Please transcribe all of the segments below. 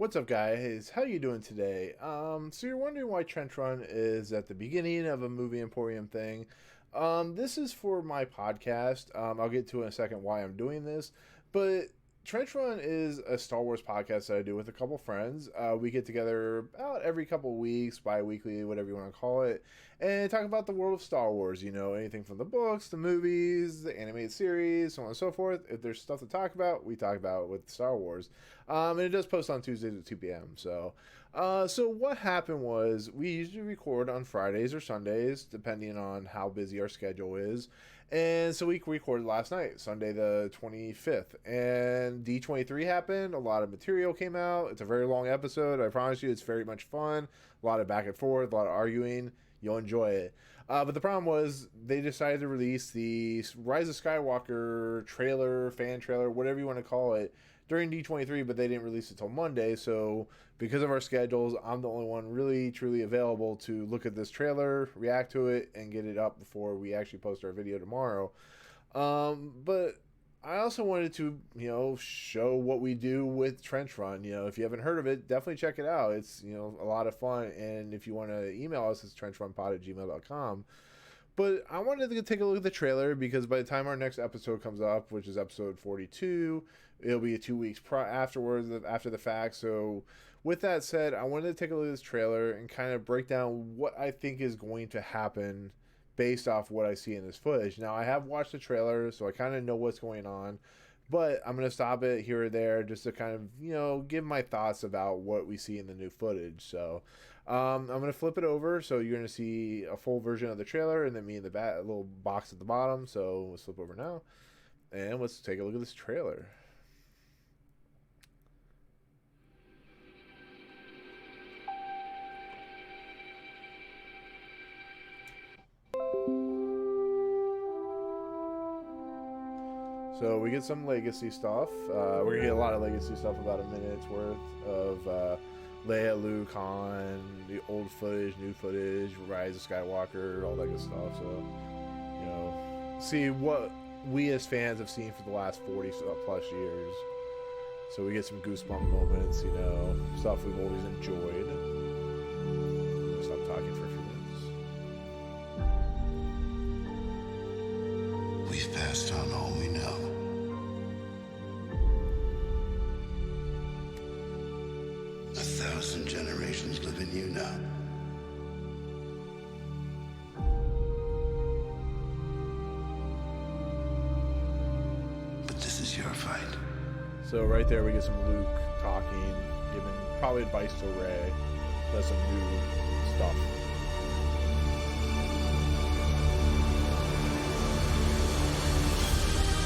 What's up, guys? How you doing today? So you're wondering why Trench Run is at the beginning of a movie emporium thing. This is for my podcast. I'll get to in a second why I'm doing this, but Trench Run is a Star Wars podcast that I do with a couple friends. We get together about every couple weeks, bi-weekly, whatever you want to call it, and talk about the world of Star Wars. You know, anything from the books, the movies, the animated series, so on and so forth. If there's stuff to talk about, we talk about it with Star Wars. And it does post on Tuesdays at 2 p.m. So what happened was we usually record on Fridays or Sundays, depending on how busy our schedule is. And so we recorded last night, Sunday the 25th. And D23 happened. A lot of material came out. It's a very long episode. I promise you, it's very much fun. A lot of back and forth, a lot of arguing. You'll enjoy it. But the problem was they decided to release the Rise of Skywalker trailer, fan trailer, whatever you want to call it, during D23, but they didn't release it till Monday. So because of our schedules, I'm the only one really truly available to look at this trailer, react to it, and get it up before we actually post our video tomorrow. But I also wanted to, show what we do with Trench Run. If you haven't heard of it, definitely check it out. It's, a lot of fun. And if you want to email us, it's trenchrunpod@gmail.com. But I wanted to take a look at the trailer because by the time our next episode comes up, which is episode 42, it'll be 2 weeks afterwards, after the fact. So with that said, I wanted to take a look at this trailer and kind of break down what I think is going to happen based off what I see in this footage. Now, I have watched the trailer, so I kind of know what's going on. But I'm going to stop it here or there just to kind of, give my thoughts about what we see in the new footage. So I'm going to flip it over. So you're going to see a full version of the trailer and then me in the back, a little box at the bottom. So let's flip over now. And let's take a look at this trailer. So we get some legacy stuff. We're going to get a lot of legacy stuff, about a minute's worth of Leia, Luke, Han, the old footage, new footage, Rise of Skywalker, all that good stuff. So, see what we as fans have seen for the last 40 plus years. So we get some goosebump moments, stuff we've always enjoyed. I'll stop talking for a few minutes. We've passed on all we know. 1,000 generations live in you now. But this is your fight. So right there we get some Luke talking, giving probably advice to Rey. That's some new stuff.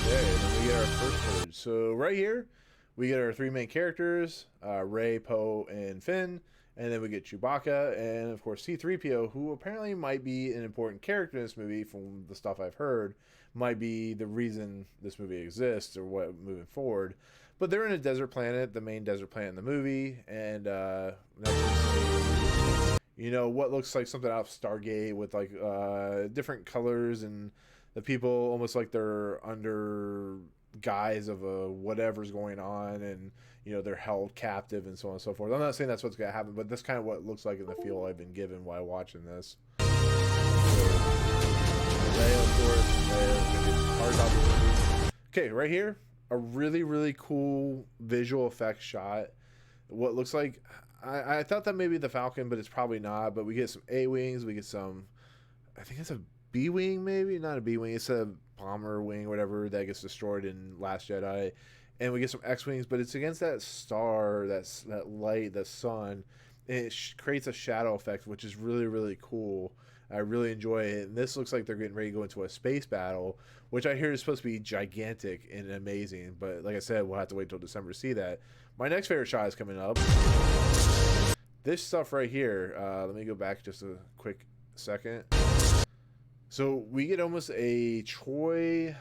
Okay, then we get our first footage. So right here, we get our three main characters, Rey, Poe, and Finn. And then we get Chewbacca and, of course, C-3PO, who apparently might be an important character in this movie from the stuff I've heard. Might be the reason this movie exists or what moving forward. But they're in a desert planet, the main desert planet in the movie. And what looks like something out of Stargate with, like, different colors and the people almost like they're under guise of whatever's going on, and they're held captive and so on and so forth. I'm not saying that's what's going to happen, but that's kind of what it looks like in the feel I've been given while watching this. Okay, right here, a really, really cool visual effects shot. What looks like, I thought that maybe the Falcon, but it's probably not. But we get some A-Wings, we get some, I think it's a B-Wing, maybe? Not a B-Wing, it's a bomber wing, whatever, that gets destroyed in Last Jedi. And we get some X-Wings, but it's against that star, that light, the sun. And it creates a shadow effect, which is really, really cool. I really enjoy it. And this looks like they're getting ready to go into a space battle, which I hear is supposed to be gigantic and amazing. But like I said, we'll have to wait till December to see that. My next favorite shot is coming up. This stuff right here. Let me go back just a quick second. So we get almost a Troy,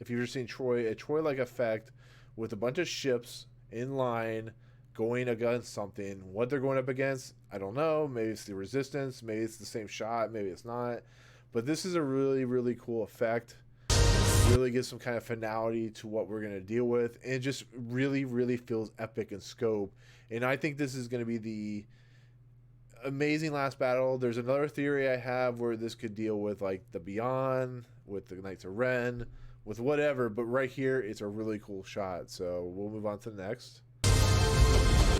if you've ever seen Troy, a Troy-like effect with a bunch of ships in line going against something. What they're going up against, I don't know. Maybe it's the Resistance. Maybe it's the same shot. Maybe it's not. But this is a really, really cool effect. really gives some kind of finality to what we're going to deal with, and it just really, really feels epic in scope. And I think this is going to be the amazing last battle. There's another theory I have where this could deal with like the Beyond, with the Knights of Ren, with whatever, but right here it's a really cool shot. So we'll move on to the next.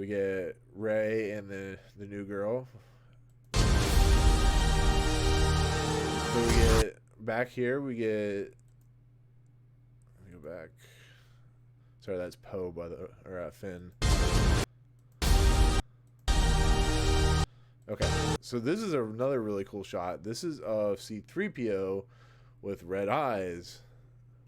We get Rey and the new girl. So we get back here, we get, let me go back. Sorry, that's Poe or Finn. Okay, so this is another really cool shot. This is of C-3PO with red eyes.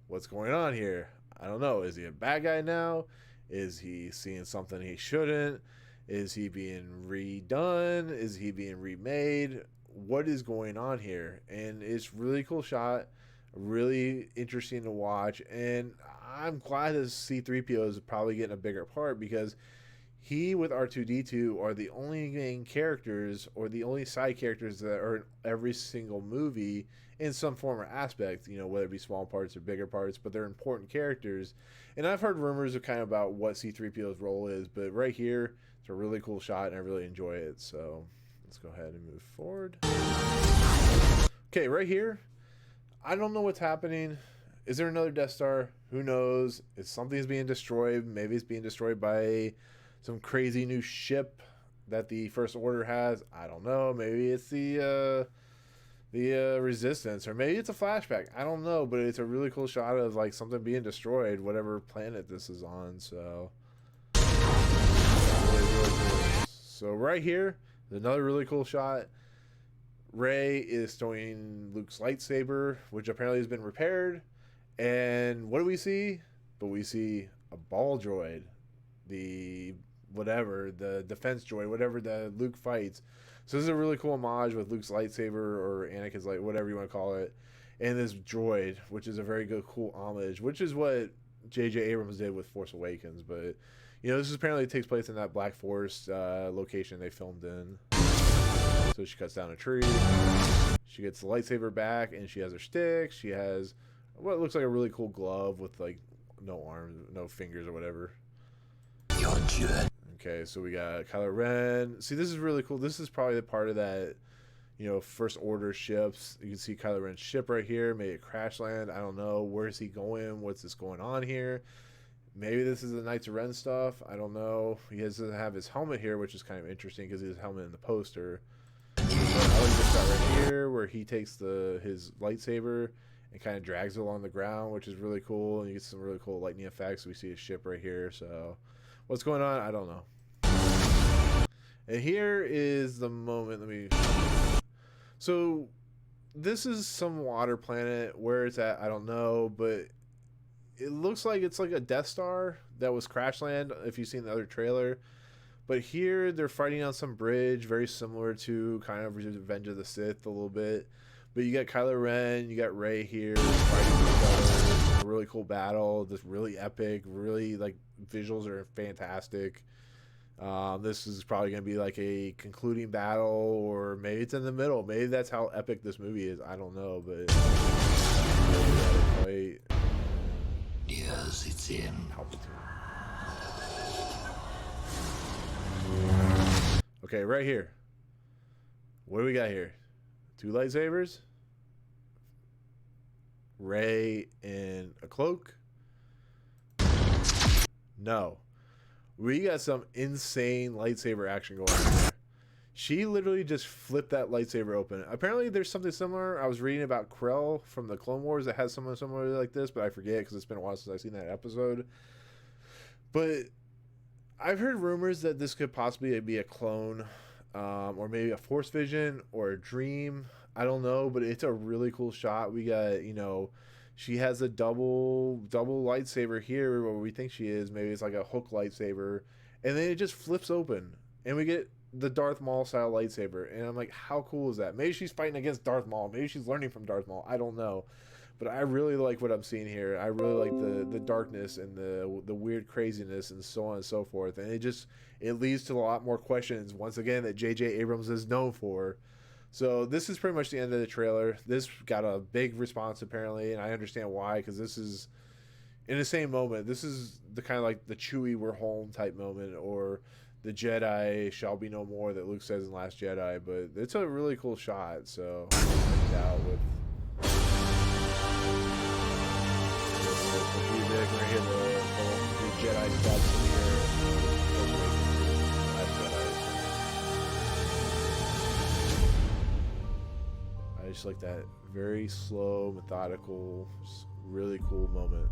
What's going on here? I don't know. Is he a bad guy now? Is he seeing something he shouldn't? Is he being redone? Is he being remade? What is going on here? And it's really cool shot, really interesting to watch, and I'm glad that C-3PO is probably getting a bigger part, because he with R2-D2 are the only main characters or the only side characters that are in every single movie in some form or aspect, you know, whether it be small parts or bigger parts, but they're important characters. And I've heard rumors of kind of about what C-3PO's role is, but right here, it's a really cool shot and I really enjoy it. So let's go ahead and move forward. Okay, right here, I don't know what's happening. Is there another Death Star? Who knows? Is something's being destroyed? Maybe it's being destroyed by some crazy new ship that the First Order has. I don't know. Maybe it's the Resistance, or maybe it's a flashback. I don't know, but it's a really cool shot of like something being destroyed, whatever planet this is on. So really, really cool. So right here, another really cool shot. Rey is throwing Luke's lightsaber, which apparently has been repaired. And what do we see? But we see a ball droid, the defense droid, whatever the Luke fights. So this is a really cool homage with Luke's lightsaber, or Anakin's light, whatever you want to call it, and this droid, which is a very good, cool homage, which is what J.J. Abrams did with Force Awakens. But you know, this apparently takes place in that Black Forest location they filmed in. So she cuts down a tree. She gets the lightsaber back, and she has her stick. She has what looks like a really cool glove with like no arms, no fingers, or whatever. You're good. Okay, so we got Kylo Ren. See, this is really cool. This is probably the part of that, you know, First Order ships. You can see Kylo Ren's ship right here. Maybe a crash land. I don't know. Where is he going? What's this going on here? Maybe this is the Knights of Ren stuff. I don't know. He doesn't have his helmet here, which is kind of interesting because his helmet in the poster. I like this shot right here where he takes his lightsaber and kind of drags it along the ground, which is really cool. And you get some really cool lightning effects. We see his ship right here. So what's going on? I don't know. And here is the moment. So this is some water planet. Where it's at, I don't know, but it looks like it's like a Death Star that was crash land, if you've seen the other trailer. But here they're fighting on some bridge, very similar to kind of Revenge of the Sith a little bit. But you got Kylo Ren, you got Rey here fighting each other. A really cool battle. This really epic, really like visuals are fantastic. This is probably going to be like a concluding battle, or maybe it's in the middle. Maybe that's how epic this movie is. I don't know, but Yes, it's in. Okay, right here. What do we got here? Two lightsabers. Rey in a cloak. No. We got some insane lightsaber action going on here. She literally just flipped that lightsaber open. Apparently there's something similar. I was reading about Krell from the Clone Wars that has something similar like this, but I forget because it's been a while since I've seen that episode. But I've heard rumors that this could possibly be a clone, or maybe a Force Vision or a dream. I don't know, but it's a really cool shot. We got, you know, she has a double lightsaber here where we think she is. Maybe it's like a hook lightsaber. And then it just flips open. And we get the Darth Maul style lightsaber. And I'm like, how cool is that? Maybe she's fighting against Darth Maul. Maybe she's learning from Darth Maul. I don't know. But I really like what I'm seeing here. I really like the darkness and the weird craziness and so on and so forth. And it leads to a lot more questions, once again, that J.J. Abrams is known for. So this is pretty much the end of the trailer. This got a big response apparently, and I understand why, because this is in the same moment. This is the kind of like the Chewie we're home type moment, or the Jedi shall be no more that Luke says in Last Jedi. But it's a really cool shot, so check it out with the music. We're gonna hear the Jedi steps in here. Last Jedi. I just like that very slow, methodical, really cool moment.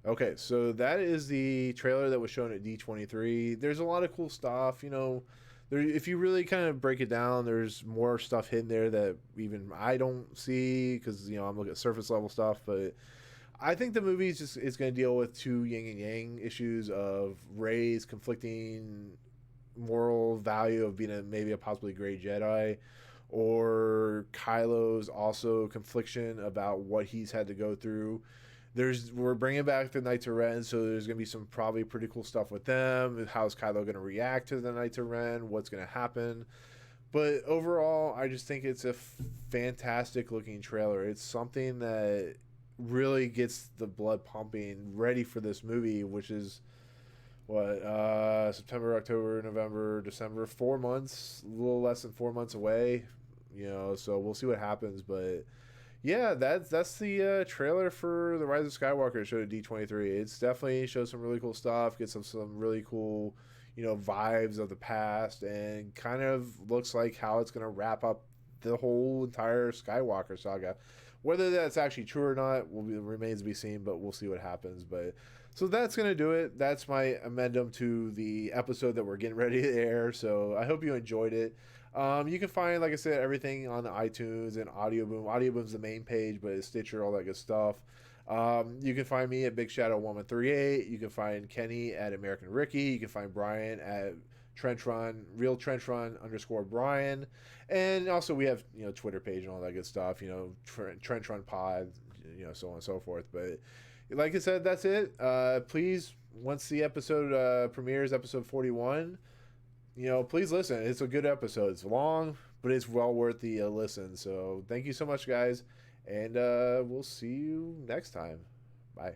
Okay, so that is the trailer that was shown at D23. There's a lot of cool stuff, you know. There, if you really kind of break it down, there's more stuff hidden there that even I don't see, because you know I'm looking at surface level stuff. But I think the movie is going to deal with two yin and yang issues of Rey's conflicting moral value of being maybe a possibly great Jedi, or Kylo's also confliction about what he's had to go through. We're bringing back the Knights of Ren, so there's gonna be some probably pretty cool stuff with them. How's Kylo gonna react to the Knights of Ren? What's gonna happen? But overall, I just think it's a fantastic looking trailer. It's something that really gets the blood pumping, ready for this movie, which is what, September, October, November, December, 4 months, a little less than 4 months away. You know, so we'll see what happens, but. Yeah, that's the trailer for the Rise of Skywalker show at D23. It's definitely shows some really cool stuff, gets some really cool, you know, vibes of the past, and kind of looks like how it's gonna wrap up the whole entire Skywalker saga. Whether that's actually true or not remains to be seen, but we'll see what happens. But so that's gonna do it. That's my amendum to the episode that we're getting ready to air. So I hope you enjoyed it. You can find, like I said, everything on the iTunes and Audio Boom. Audio Boom's the main page, but it's Stitcher, all that good stuff. You can find me at Big Shadow 1138. You can find Kenny at American Ricky. You can find Brian at Trenchron, Real Trenchron _ Brian. And also we have, you know, Twitter page and all that good stuff, you know, Trenchron Pod, you know, so on and so forth. But like I said, that's it. Please, once the episode premieres, episode 41, you know, please listen. It's a good episode. It's long, but it's well worth the listen. So thank you so much, guys. And we'll see you next time. Bye.